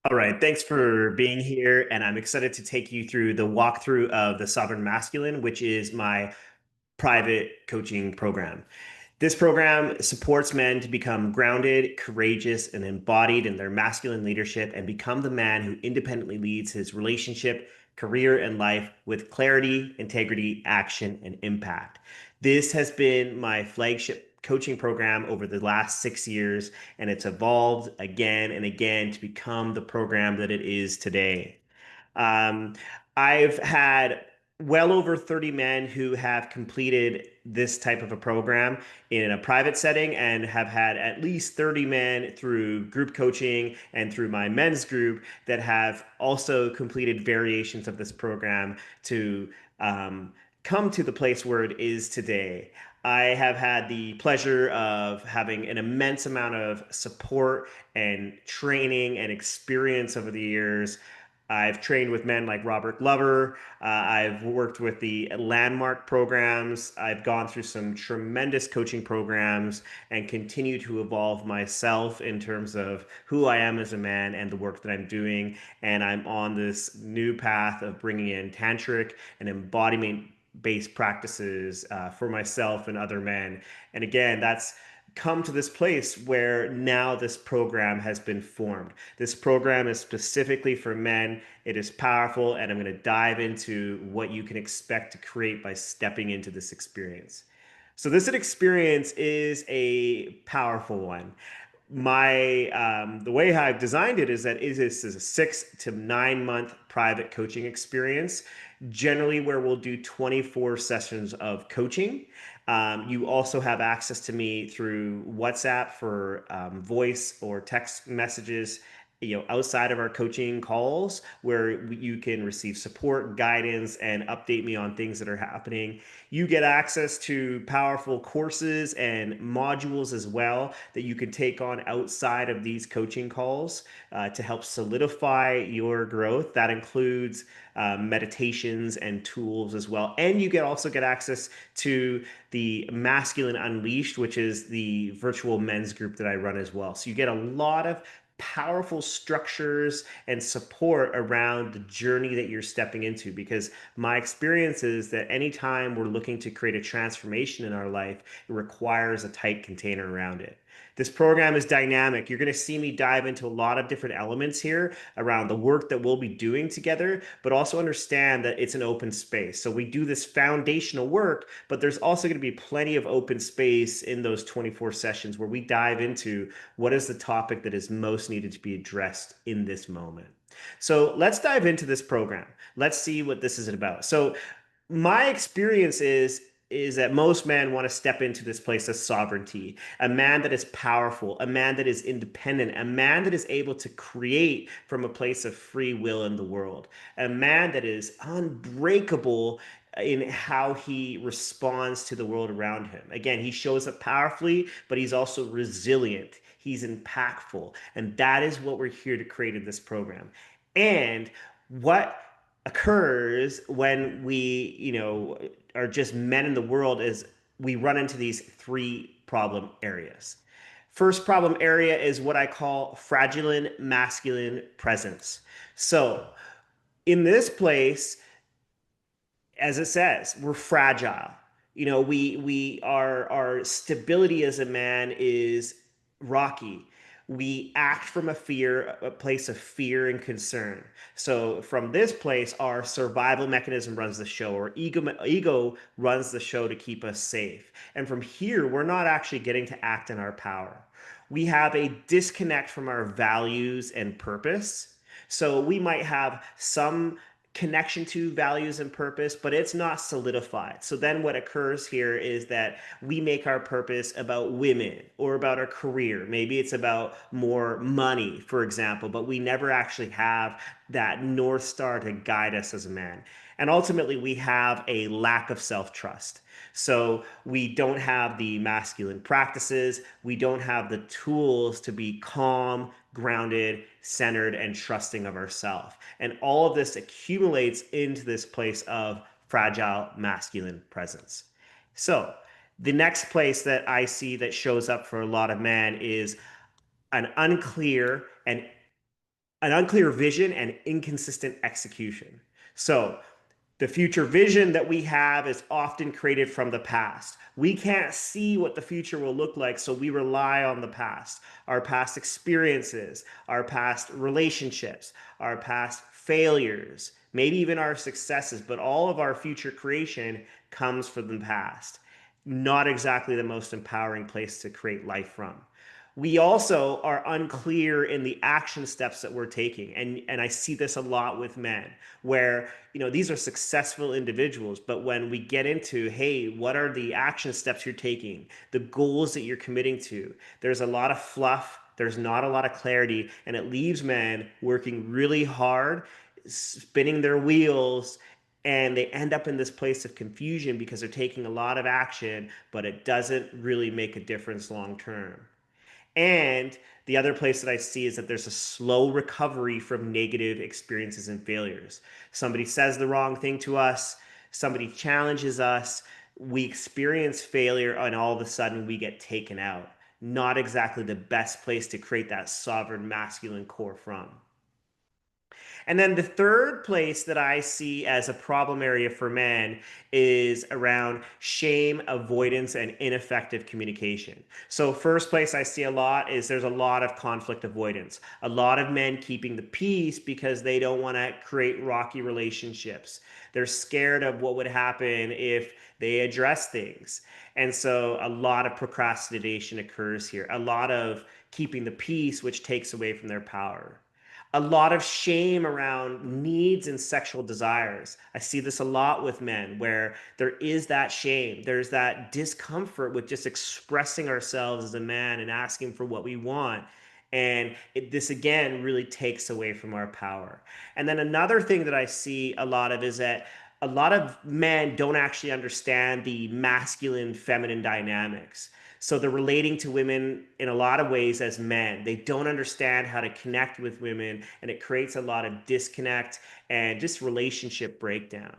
All right, thanks for being here, and I'm excited to take you through the walkthrough of the Sovereign Masculine, which is my private coaching program. This program supports men to become grounded, courageous, and embodied in their masculine leadership and become the man who independently leads his relationship, career, and life with clarity, integrity, action, and impact. This has been my flagship coaching program over the last 6 years, and it's evolved again and again to become the program that it is today. Um, I've had well over 30 men who have completed this type of a program in a private setting and have had at least 30 men through group coaching and through my men's group that have also completed variations of this program to um, come to the place where it is today. I have had the pleasure of having an immense amount of support and training and experience over the years. I've trained with men like Robert Glover. I've worked with the landmark programs. I've gone through some tremendous coaching programs and continue to evolve myself in terms of who I am as a man and the work that I'm doing. And I'm on this new path of bringing in tantric and embodiment based practices for myself and other men. And again, that's come to this place where now this program has been formed. This program is specifically for men. It is powerful, and I'm going to dive into what you can expect to create by stepping into this experience. So, this experience is a powerful one. The way I've designed it is that it is a 6 to 9 month private coaching experience, generally where we'll do 24 sessions of coaching. You also have access to me through WhatsApp for voice or text messages, outside of our coaching calls, where you can receive support, guidance, and update me on things that are happening. You get access to powerful courses and modules as well that you can take on outside of these coaching calls to help solidify your growth. That includes meditations and tools as well. And you also get access to the Masculine Unleashed, which is the virtual men's group that I run as well. So you get a lot of powerful structures and support around the journey that you're stepping into, because my experience is that anytime we're looking to create a transformation in our life, it requires a tight container around it. This program is dynamic. You're going to see me dive into a lot of different elements here around the work that we'll be doing together, but also understand that it's an open space. So we do this foundational work, but there's also going to be plenty of open space in those 24 sessions where we dive into what is the topic that is most needed to be addressed in this moment. So let's dive into this program. Let's see what this is about. So my experience is that most men want to step into this place of sovereignty, a man that is powerful, a man that is independent, a man that is able to create from a place of free will in the world, a man that is unbreakable in how he responds to the world around him. Again, he shows up powerfully, but he's also resilient. He's impactful. And that is what we're here to create in this program. And what occurs when we, are just men in the world is we run into these three problem areas. First problem area is what I call fraudulent masculine presence. So, in this place, as it says, we're fragile. We our stability as a man is rocky. We act from a place of fear and concern. So from this place, our survival mechanism runs the show, or ego runs the show to keep us safe. And from here, we're not actually getting to act in our power. We have a disconnect from our values and purpose. So we might have some connection to values and purpose, but it's not solidified. So then what occurs here is that we make our purpose about women or about our career. Maybe it's about more money, for example, but we never actually have that North Star to guide us as a man. And ultimately, we have a lack of self trust. So we don't have the masculine practices. We don't have the tools to be calm, grounded, centered, and trusting of ourselves. And all of this accumulates into this place of fragile masculine presence. So the next place that I see that shows up for a lot of men is an unclear and an unclear vision and inconsistent execution. So the future vision that we have is often created from the past. We can't see what the future will look like, so we rely on the past, our past experiences, our past relationships, our past failures, maybe even our successes, but all of our future creation comes from the past. Not exactly the most empowering place to create life from. We also are unclear in the action steps that we're taking. And I see this a lot with men where, these are successful individuals, but when we get into, hey, what are the action steps you're taking, the goals that you're committing to, there's a lot of fluff, there's not a lot of clarity, and it leaves men working really hard, spinning their wheels, and they end up in this place of confusion because they're taking a lot of action, but it doesn't really make a difference long term. And the other place that I see is that there's a slow recovery from negative experiences and failures. Somebody says the wrong thing to us, somebody challenges us, we experience failure, and all of a sudden we get taken out. Not exactly the best place to create that sovereign masculine core from. And then the third place that I see as a problem area for men is around shame, avoidance, and ineffective communication. So, first place I see a lot is there's a lot of conflict avoidance. A lot of men keeping the peace because they don't want to create rocky relationships. They're scared of what would happen if they address things. And so, a lot of procrastination occurs here, a lot of keeping the peace, which takes away from their power. A lot of shame around needs and sexual desires. I see this a lot with men where there is that shame. There's that discomfort with just expressing ourselves as a man and asking for what we want. And this again really takes away from our power. And then another thing that I see a lot of is that a lot of men don't actually understand the masculine feminine dynamics. So they're relating to women in a lot of ways as men. They don't understand how to connect with women, and it creates a lot of disconnect and just relationship breakdown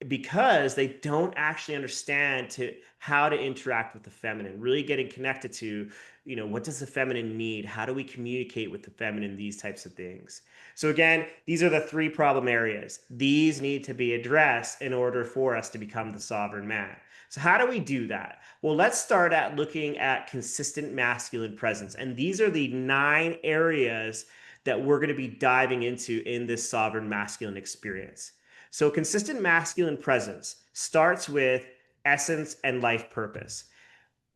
because they don't actually understand how to interact with the feminine, really getting connected to, what does the feminine need? How do we communicate with the feminine? These types of things. So again, these are the three problem areas. These need to be addressed in order for us to become the sovereign man. So how do we do that? Well, let's start at looking at consistent masculine presence. And these are the 9 areas that we're going to be diving into in this sovereign masculine experience. So, consistent masculine presence starts with essence and life purpose.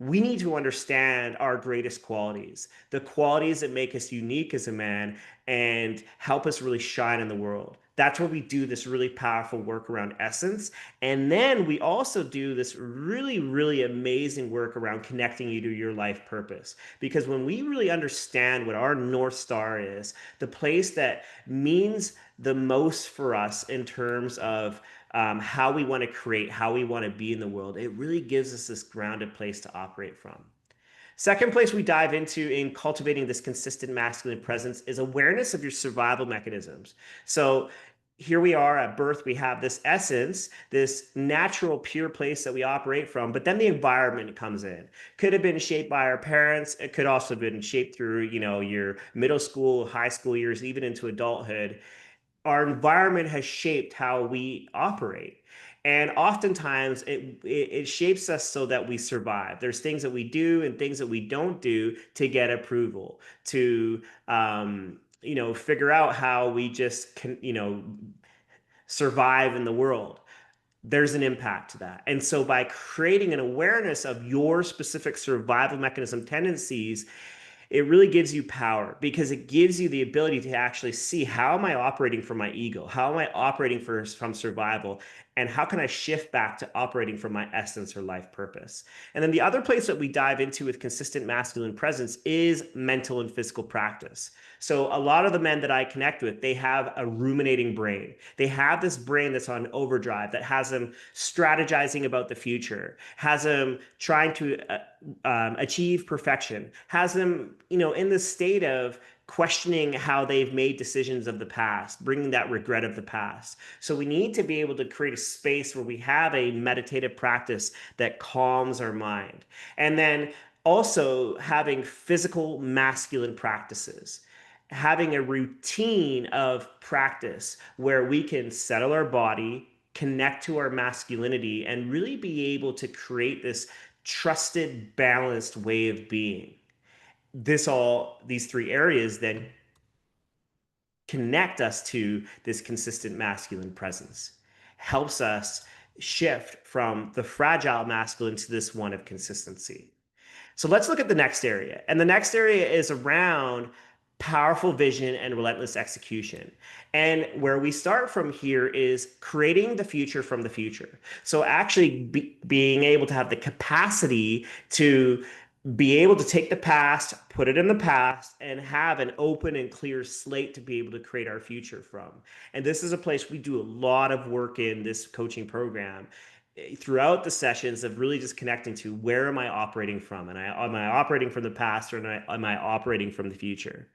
We need to understand our greatest qualities, the qualities that make us unique as a man and help us really shine in the world. That's where we do this really powerful work around essence. And then we also do this really, really amazing work around connecting you to your life purpose. Because when we really understand what our North Star is, the place that means the most for us in terms of how we want to create, how we want to be in the world, it really gives us this grounded place to operate from. Second place we dive into in cultivating this consistent masculine presence is awareness of your survival mechanisms. So here we are at birth, we have this essence, this natural, pure place that we operate from, but then the environment comes in. Could have been shaped by our parents. It could also have been shaped through, your middle school, high school years, even into adulthood. Our environment has shaped how we operate. And oftentimes it shapes us so that we survive. There's things that we do and things that we don't do to get approval, to figure out how we just can, survive in the world. There's an impact to that. And so by creating an awareness of your specific survival mechanism tendencies, it really gives you power because it gives you the ability to actually see, how am I operating from my ego? How am I operating from survival? And how can I shift back to operating from my essence or life purpose? And then the other place that we dive into with consistent masculine presence is mental and physical practice. So a lot of the men that I connect with, they have a ruminating brain. They have this brain that's on overdrive that has them strategizing about the future, has them trying to achieve perfection, has them, in the state of questioning how they've made decisions of the past, bringing that regret of the past. So we need to be able to create a space where we have a meditative practice that calms our mind. And then also having physical masculine practices. having a routine of practice where we can settle our body, connect to our masculinity, and really be able to create this trusted, balanced way of being. These three areas then connect us to this consistent masculine presence, helps us shift from the fragile masculine to this one of consistency. So let's look at the next area. And the next area is around powerful vision and relentless execution. And where we start from here is creating the future from the future. So actually being able to have the capacity to be able to take the past, put it in the past, and have an open and clear slate to be able to create our future from. And this is a place we do a lot of work in this coaching program throughout the sessions of really just connecting to where am I operating from? And am I operating from the past or am I operating from the future?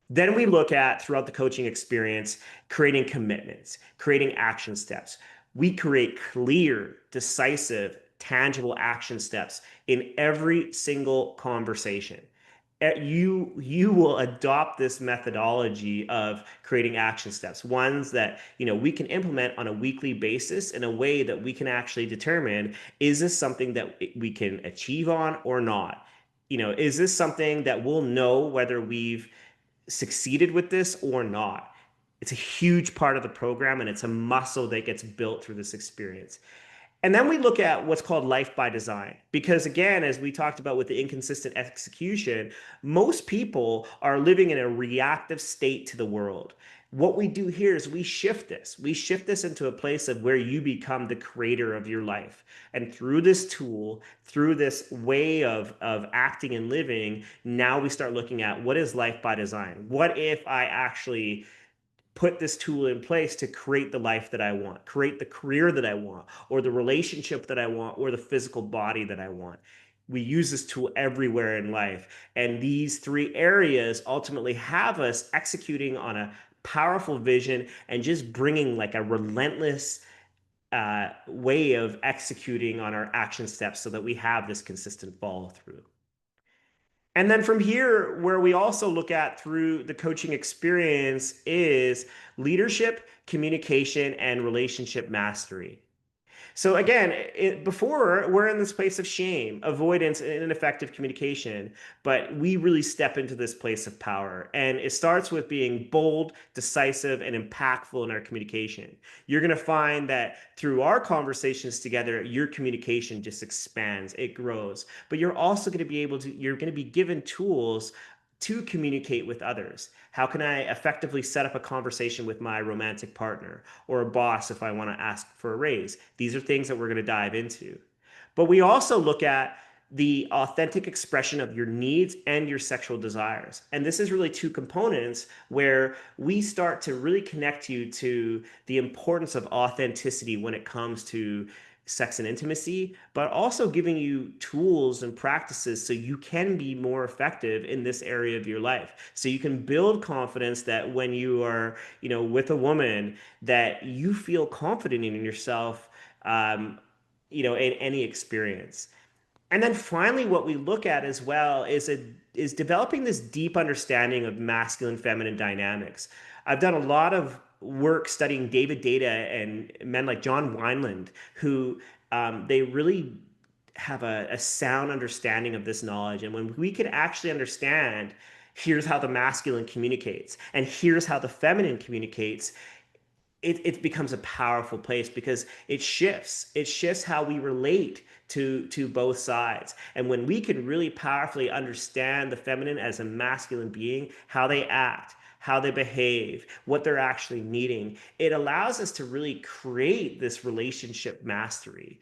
Then we look at throughout the coaching experience, creating commitments, creating action steps. We create clear, decisive, tangible action steps in every single conversation. You will adopt this methodology of creating action steps, ones that we can implement on a weekly basis in a way that we can actually determine, is this something that we can achieve on or not? Is this something that we'll know whether we've succeeded with this or not? It's a huge part of the program, and it's a muscle that gets built through this experience. And then we look at what's called life by design. Because again, as we talked about with the inconsistent execution, most people are living in a reactive state to the world. What we do here is we shift this. We shift this into a place of where you become the creator of your life. And through this tool, through this way of acting and living, now we start looking at what is life by design? What if I actually put this tool in place to create the life that I want, create the career that I want, or the relationship that I want, or the physical body that I want? We use this tool everywhere in life. And these three areas ultimately have us executing on a powerful vision and just bringing like a relentless way of executing on our action steps so that we have this consistent follow through. And then from here, where we also look at through the coaching experience is leadership, communication, and relationship mastery. So again, before we're in this place of shame, avoidance, and ineffective communication, but we really step into this place of power. And it starts with being bold, decisive, and impactful in our communication. You're going to find that through our conversations together, your communication just expands, it grows. But you're also going to you're going to be given tools to communicate with others. How can I effectively set up a conversation with my romantic partner or a boss if I want to ask for a raise? These are things that we're going to dive into. But we also look at the authentic expression of your needs and your sexual desires. And this is really two components where we start to really connect you to the importance of authenticity when it comes to sex and intimacy, but also giving you tools and practices so you can be more effective in this area of your life. So you can build confidence that when you are, with a woman, that you feel confident in yourself, in any experience. And then finally, what we look at as well is developing this deep understanding of masculine feminine dynamics. I've done a lot of work studying David Data and men like John Wineland, who they really have a sound understanding of this knowledge. And when we could actually understand, here's how the masculine communicates, and here's how the feminine communicates, it becomes a powerful place because it shifts how we relate to both sides. And when we can really powerfully understand the feminine as a masculine being, how they act, how they behave, what they're actually needing, it allows us to really create this relationship mastery.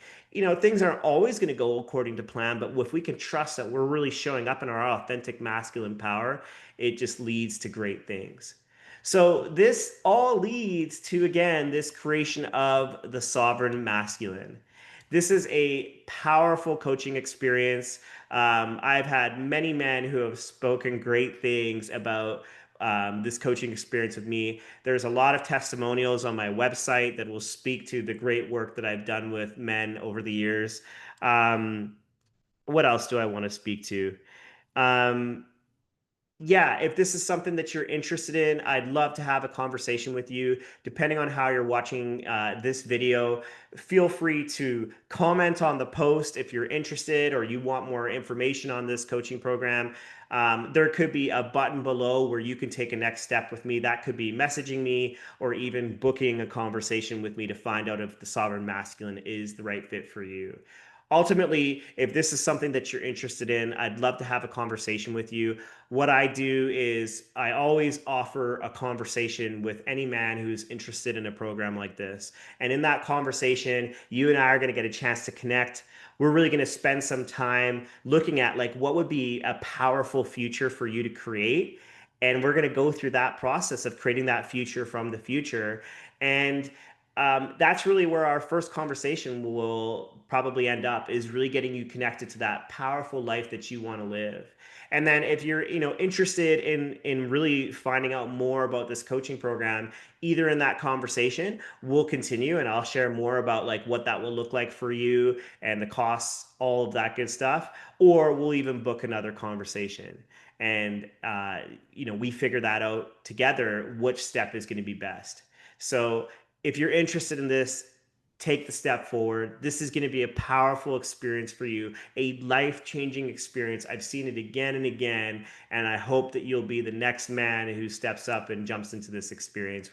Things aren't always going to go according to plan, but if we can trust that we're really showing up in our authentic masculine power, it just leads to great things. So this all leads to, again, this creation of the sovereign masculine. This is a powerful coaching experience. I've had many men who have spoken great things about this coaching experience with me. There's a lot of testimonials on my website that will speak to the great work that I've done with men over the years. What else do I want to speak to? Um, Yeah, if this is something that you're interested in, I'd love to have a conversation with you. Depending on how you're watching this video, feel free to comment on the post if you're interested or you want more information on this coaching program. There could be a button below where you can take a next step with me. That could be messaging me or even booking a conversation with me to find out if the Sovereign Masculine is the right fit for you. Ultimately, if this is something that you're interested in, I'd love to have a conversation with you. What I do is I always offer a conversation with any man who's interested in a program like this. And in that conversation, you and I are going to get a chance to connect. We're really going to spend some time looking at like what would be a powerful future for you to create. And we're going to go through that process of creating that future from the future. And that's really where our first conversation will probably end up, is really getting you connected to that powerful life that you want to live. And then if you're, interested in really finding out more about this coaching program, either in that conversation, we'll continue and I'll share more about like what that will look like for you and the costs, all of that good stuff, or we'll even book another conversation. And we figure that out together, which step is going to be best. So if you're interested in this, take the step forward. This is going to be a powerful experience for you, a life changing experience. I've seen it again and again. And I hope that you'll be the next man who steps up and jumps into this experience